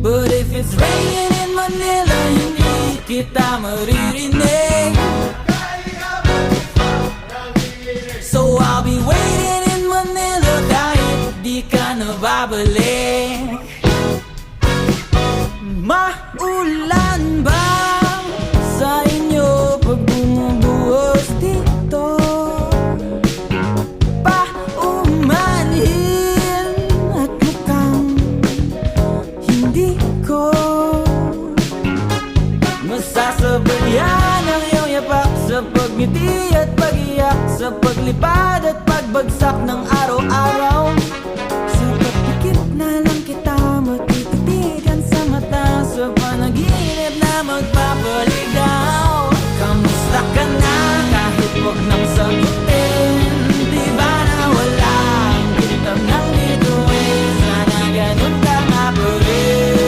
But if it's raining in Manila, hindi kita maririnig. So I'll be waiting in Manila kahit di ka na babalik. Maulan ba sa inyo pag bumubuhos dito? Paumanhin at mukhang hindi ko masasabayan ang iyong yapak sa pagngiti at pag-iyak, sa paglipad at pagbagsak ng araw-araw. Sa pagpikit na lang kita matititigan sa mata, sa panaginip na magpapaligaw. Kamusta ka na kahit wag nang sabihin?